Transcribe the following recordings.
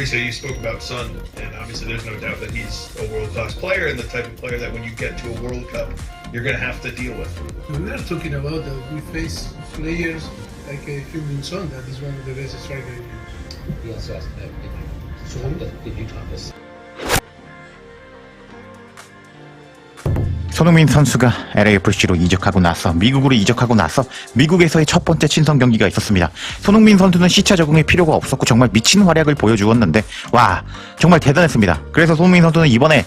Marisa, you spoke about Son, and obviously there's no doubt that he's a world-class player and the type of player that when you get to a World Cup, you're going to have to deal with. We are talking about that we face players like Heung-min Son, that is one of the best strikers. He also asked did you talk to 손흥민 선수가 LAFC로 이적하고 나서 미국으로 이적하고 나서 미국에서의 첫 번째 친선 경기가 있었습니다. 손흥민 선수는 시차 적응이 필요가 없었고 정말 미친 활약을 보여주었는데 와 정말 대단했습니다. 그래서 손흥민 선수는 이번에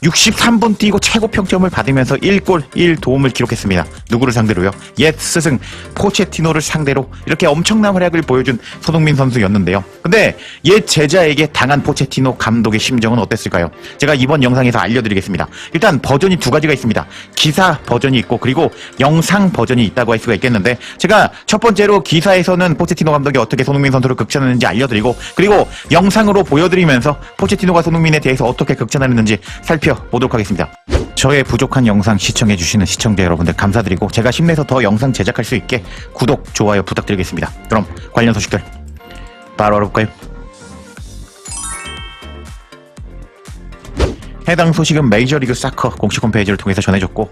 63분 뛰고 최고 평점을 받으면서 1골 1도움을 기록했습니다. 누구를 상대로요? 옛 스승 포체티노를 상대로 이렇게 엄청난 활약을 보여준 손흥민 선수였는데요. 근데 옛 제자에게 당한 포체티노 감독의 심정은 어땠을까요? 제가 이번 영상에서 알려드리겠습니다. 일단 버전이 두 가지가 있습니다. 기사 버전이 있고 그리고 영상 버전이 있다고 할 수가 있겠는데 제가 첫 번째로 기사에서는 포체티노 감독이 어떻게 손흥민 선수를 극찬했는지 알려드리고 그리고 영상으로 보여드리면서 포체티노가 손흥민에 대해서 어떻게 극찬했는지 살펴보도록 하겠습니다. 저의 부족한 영상 시청해주시는 시청자 여러분들 감사드리고 제가 힘내서 더 영상 제작할 수 있게 구독, 좋아요 부탁드리겠습니다. 그럼 관련 소식들 바로 알아볼까요? 해당 소식은 메이저리그 사커 공식 홈페이지를 통해서 전해졌고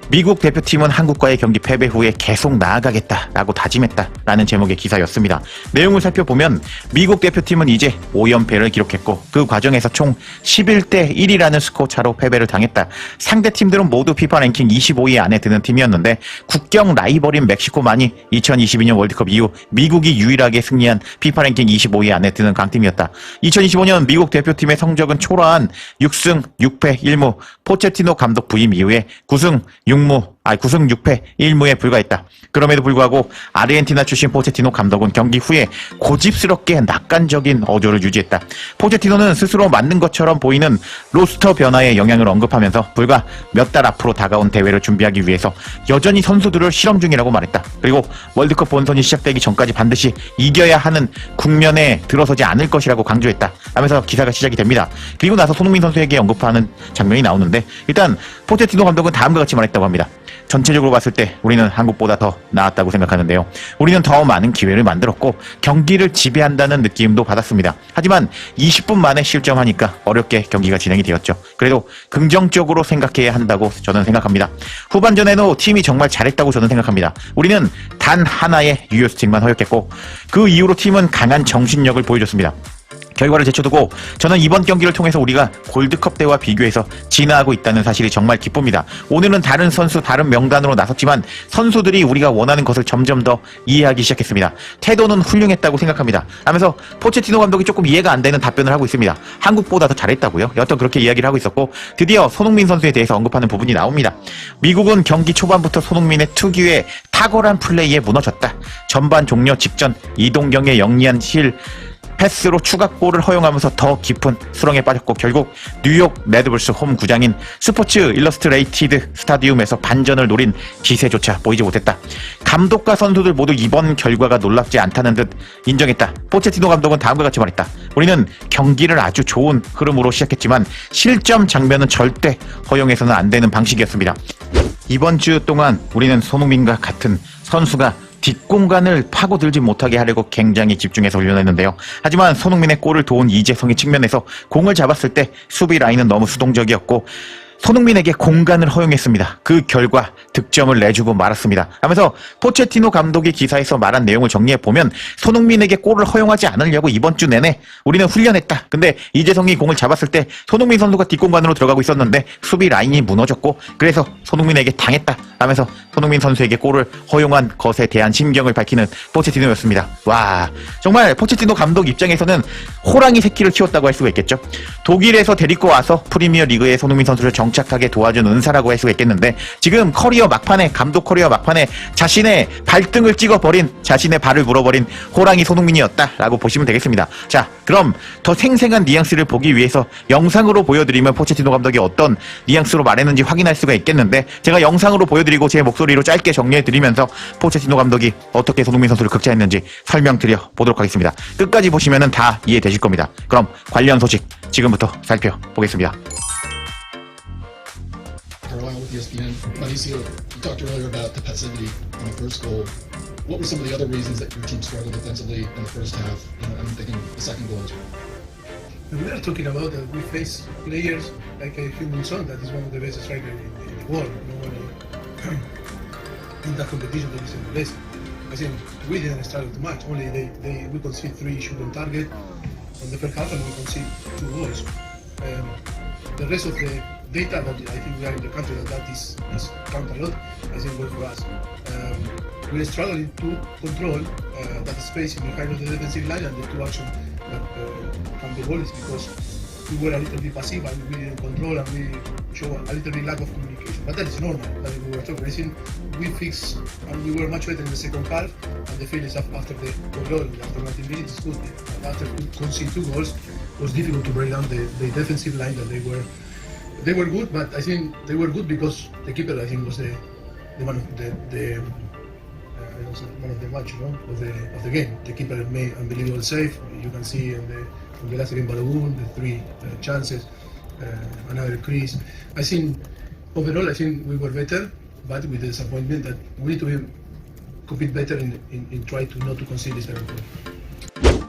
미국 대표팀은 한국과의 경기 패배 후에 계속 나아가겠다라고 다짐했다라는 제목의 기사였습니다. 내용을 살펴보면 미국 대표팀은 이제 5연패를 기록했고 그 과정에서 총 11대 1이라는 스코어 차로 패배를 당했다. 상대 팀들은 모두 피파 랭킹 25위 안에 드는 팀이었는데 국경 라이벌인 멕시코만이 2022년 월드컵 이후 미국이 유일하게 승리한 피파 랭킹 25위 안에 드는 강팀이었다. 2025년 미국 대표팀의 성적은 초라한 6승 6패 1무 포체티노 감독 부임 이후에 9승 6패 1무에 불과했다. 그럼에도 불구하고 아르헨티나 출신 포체티노 감독은 경기 후에 고집스럽게 낙관적인 어조를 유지했다. 포체티노는 스스로 만든 것처럼 보이는 로스터 변화의 영향을 언급하면서 불과 몇 달 앞으로 다가온 대회를 준비하기 위해서 여전히 선수들을 실험 중이라고 말했다. 그리고 월드컵 본선이 시작되기 전까지 반드시 이겨야 하는 국면에 들어서지 않을 것이라고 강조했다. 하면서 기사가 시작이 됩니다. 그리고 나서 손흥민 선수에게 언급하는 장면이 나오는데 일단 포체티노 감독은 다음과 같이 말했다고 합니다. 전체적으로 봤을 때 우리는 한국보다 더 나았다고 생각하는데요. 우리는 더 많은 기회를 만들었고 경기를 지배한다는 느낌도 받았습니다. 하지만 20분 만에 실점하니까 어렵게 경기가 진행이 되었죠. 그래도 긍정적으로 생각해야 한다고 저는 생각합니다. 후반전에도 팀이 정말 잘했다고 저는 생각합니다. 우리는 단 하나의 유효스틱만 허용했고 그 이후로 팀은 강한 정신력을 보여줬습니다. 결과를 제쳐두고 저는 이번 경기를 통해서 우리가 골드컵 때와 비교해서 진화하고 있다는 사실이 정말 기쁩니다. 오늘은 다른 선수, 다른 명단으로 나섰지만 선수들이 우리가 원하는 것을 점점 더 이해하기 시작했습니다. 태도는 훌륭했다고 생각합니다. 하면서 포체티노 감독이 조금 이해가 안 되는 답변을 하고 있습니다. 한국보다 더 잘했다고요? 여튼 그렇게 이야기를 하고 있었고 드디어 손흥민 선수에 대해서 언급하는 부분이 나옵니다. 미국은 경기 초반부터 손흥민의 특유의 탁월한 플레이에 무너졌다. 전반 종료 직전 이동경의 영리한 패스로 추가골을 허용하면서 더 깊은 수렁에 빠졌고 결국 뉴욕 레드불스 홈 구장인 스포츠 일러스트레이티드 스타디움에서 반전을 노린 기세조차 보이지 못했다. 감독과 선수들 모두 이번 결과가 놀랍지 않다는 듯 인정했다. 포체티노 감독은 다음과 같이 말했다. 우리는 경기를 아주 좋은 흐름으로 시작했지만 실점 장면은 절대 허용해서는 안 되는 방식이었습니다. 이번 주 동안 우리는 손흥민과 같은 선수가 뒷공간을 파고들지 못하게 하려고 굉장히 집중해서 훈련했는데요. 하지만 손흥민의 골을 도운 이재성의 측면에서 공을 잡았을 때 수비 라인은 너무 수동적이었고 손흥민에게 공간을 허용했습니다. 그 결과 득점을 내주고 말았습니다. 하면서 포체티노 감독이 기사에서 말한 내용을 정리해보면 손흥민에게 골을 허용하지 않으려고 이번 주 내내 우리는 훈련했다. 근데 이재성이 공을 잡았을 때 손흥민 선수가 뒷공간으로 들어가고 있었는데 수비 라인이 무너졌고 그래서 손흥민에게 당했다. 하면서 손흥민 선수에게 골을 허용한 것에 대한 심경을 밝히는 포체티노였습니다. 와, 정말 포체티노 감독 입장에서는 호랑이 새끼를 키웠다고 할 수가 있겠죠. 독일에서 데리고 와서 프리미어 리그에 손흥민 선수를 정착하게 도와준 은사라고 할 수가 있겠는데 지금 감독 커리어 막판에 자신의 발등을 찍어버린 자신의 발을 물어버린 호랑이 손흥민이었다라고 보시면 되겠습니다. 자, 그럼 더 생생한 뉘앙스를 보기 위해서 영상으로 보여드리면 포체티노 감독이 어떤 뉘앙스로 말했는지 확인할 수가 있겠는데 제가 영상으로 보여드리고 제 목소리로 짧게 정리해드리면서 포체티노 감독이 어떻게 손흥민 선수를 극찬했는지 설명드려 보도록 하겠습니다. 끝까지 보시면 다 이해되실 겁니다. 그럼 관련 소식 지금부터 살펴보겠습니다. Carlisle with ESPN. Mauricio, you talked earlier about the passivity on the first goal. What were some of the other reasons that your team struggled defensively in the first half? And I'm thinking the second goal as well. And we are talking about that we face players like Heung-min Son, that is one of the best strikers in the world. You know, in that competition, that is in the best. I think we didn't start the match. Only we concede 3 shoot on target on the first half, and we concede 2 goals. The rest of the data that I think we are in the country that is count a lot. I think work for us. We are struggling to control that space behind the defensive line and the 2 actions that come the goal is because we were a little bit passive and we didn't control and we show a little bit lack of communication. But that is normal. That we were talking. I think we fixed and we were much better in the second half. And the feeling after the goal, after 90 minutes, is good. And after conceding 2 goals, it was difficult to break down the defensive line. That they were good, but I think they were good because the keeper, I think, was the one of the man of the match, you know, of the game. The keeper made unbelievable save. You can see on the last game, Balogun, the 3 chances, another crease. I think overall, I think we were better, but with the disappointment that we need to compete better in try to not to concede this error.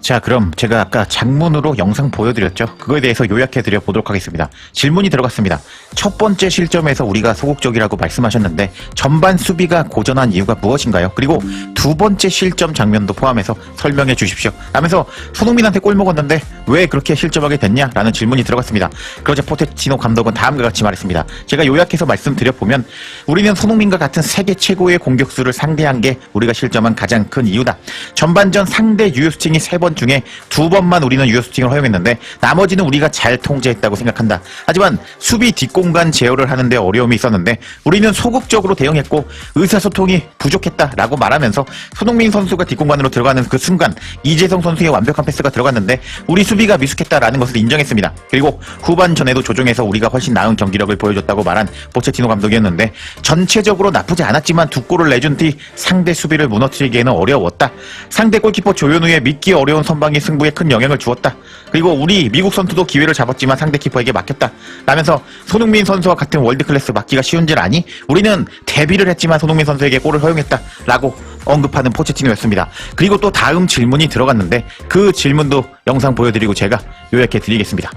자, 그럼 제가 아까 장문으로 영상 보여드렸죠. 그거에 대해서 요약해드려 보도록 하겠습니다. 질문이 들어갔습니다. 첫 번째 실점에서 우리가 소극적이라고 말씀하셨는데 전반 수비가 고전한 이유가 무엇인가요? 그리고 두 번째 실점 장면도 포함해서 설명해 주십시오. 라면서 손흥민한테 골 먹었는데 왜 그렇게 실점하게 됐냐? 라는 질문이 들어갔습니다. 그러자 포체티노 감독은 다음과 같이 말했습니다. 제가 요약해서 말씀드려보면 우리는 손흥민과 같은 세계 최고의 공격수를 상대한 게 우리가 실점한 가장 큰 이유다. 전반전 상대 유효슈팅이 3번 중에 2번만 우리는 유효슈팅을 허용했는데 나머지는 우리가 잘 통제했다고 생각한다. 하지만 수비 뒷공간 제어를 하는데 어려움이 있었는데 우리는 소극적으로 대응했고 의사소통이 부족했다라고 말하면서 손흥민 선수가 뒷공간으로 들어가는 그 순간 이재성 선수의 완벽한 패스가 들어갔는데 우리 수비가 미숙했다라는 것을 인정했습니다. 그리고 후반전에도 조정해서 우리가 훨씬 나은 경기력을 보여줬다고 말한 포체티노 감독이었는데 전체적으로 나쁘지 않았지만 2골을 내준 뒤 상대 수비를 무너뜨리기에는 어려웠다. 상대 골키퍼 조현우의 믿기 어려운 선방이 승부에 큰 영향을 주었다. 그리고 우리 미국 선수도 기회를 잡았지만 상대 키퍼에게 막혔다. 라면서 손흥민 선수와 같은 월드클래스 막기가 쉬운 줄 아니? 우리는 데뷔를 했지만 손흥민 선수에게 골을 허용했다. 라고 언급하는 포체티노였습니다. 그리고 또 다음 질문이 들어갔는데 그 질문도 영상 보여드리고 제가 요약해 드리겠습니다.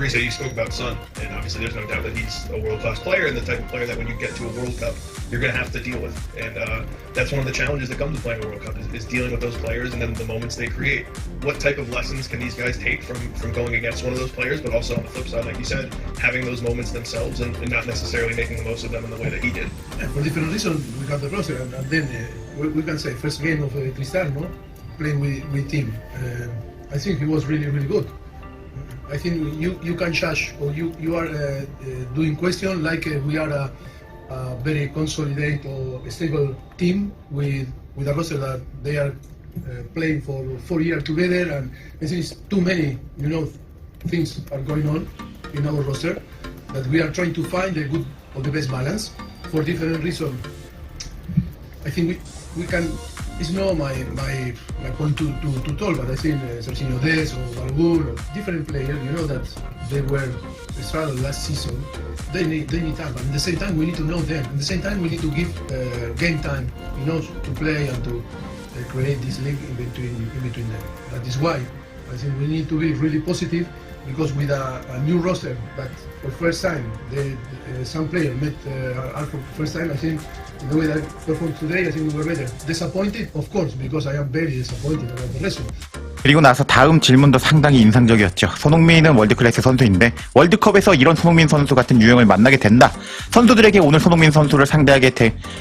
Risa, you spoke about Son, and obviously there's no doubt that he's a world-class player and the type of player that when you get to a World Cup, you're going to have to deal with. And that's one of the challenges that comes with playing a World Cup is dealing with those players and then the moments they create. What type of lessons can these guys take from going against one of those players, but also on the flip side, like you said, having those moments themselves and not necessarily making the most of them in the way that he did? And for different reasons, we got the roster, and then we can say first game of Cristiano playing with him. I think he was really, really good. I think you can judge or you are doing question like we are a very consolidated or stable team with a roster that they are playing for 4 years together, and I think it's too many things are going on in our roster that we are trying to find the good or the best balance for different reasons. I think we can. It's not my point to talk, but I think Serginho Dest or Balogun or different players, that they were struggled last season. They need time, but at the same time we need to know them. At the same time we need to give game time, to play and to create this link in between them. That is why I think we need to be really positive, because with a new roster that for first time some players met are for first time. I think the way that I performed today, I think we were better. Disappointed, of course, because I am very disappointed about the result. 그리고 나서 다음 질문도 상당히 인상적이었죠. 손흥민은 월드클래스 선수인데 월드컵에서 이런 손흥민 선수 같은 유형을 만나게 된다. 선수들에게 오늘 손흥민 선수를 상대하게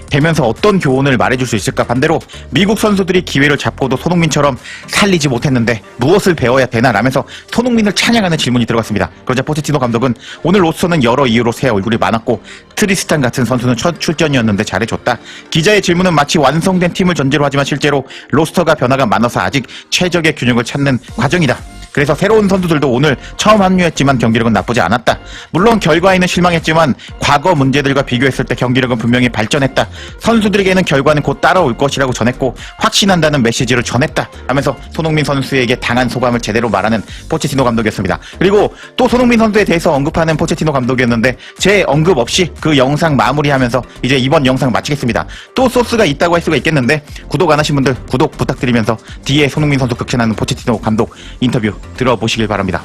되면서 어떤 교훈을 말해줄 수 있을까? 반대로 미국 선수들이 기회를 잡고도 손흥민처럼 살리지 못했는데 무엇을 배워야 되나? 라면서 손흥민을 찬양하는 질문이 들어갔습니다. 그러자 포체티노 감독은 오늘 로스터는 여러 이유로 새 얼굴이 많았고 트리스탄 같은 선수는 첫 출전이었는데 잘해줬다. 기자의 질문은 마치 완성된 팀을 전제로 하지만 실제로 로스터가 변화가 많아서 아직 최적의 균형을 찾는 과정이다. 그래서 새로운 선수들도 오늘 처음 합류했지만 경기력은 나쁘지 않았다. 물론 결과에는 실망했지만 과거 문제들과 비교했을 때 경기력은 분명히 발전했다. 선수들에게는 결과는 곧 따라올 것이라고 전했고 확신한다는 메시지를 전했다 하면서 손흥민 선수에게 당한 소감을 제대로 말하는 포체티노 감독이었습니다. 그리고 또 손흥민 선수에 대해서 언급하는 포체티노 감독이었는데 제 언급 없이 그 영상 마무리하면서 이제 이번 영상 마치겠습니다. 또 소스가 있다고 할 수가 있겠는데 구독 안 하신 분들 구독 부탁드리면서 뒤에 손흥민 선수 극찬하는 포체티노 감독 인터뷰 들어보시길 바랍니다.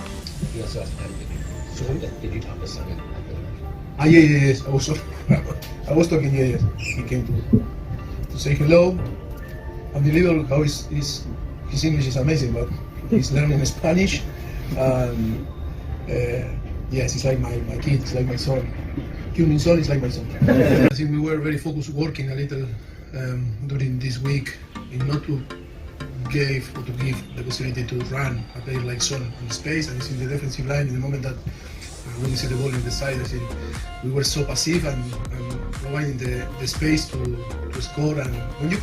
You also asked him, did you talk to Son? Yes. I was talking. Yes. He came to say hello. Unbelievable how his English is amazing, but he's learning Spanish. And yes, it's like my kid. It's like my son. Human son is like my son. I think we were very focused, working a little during this week, in not to give the possibility to run a player like Son in space, and it's in the defensive line. In the moment that when you see the ball in the side, I think we were so passive and providing the space to score. And when you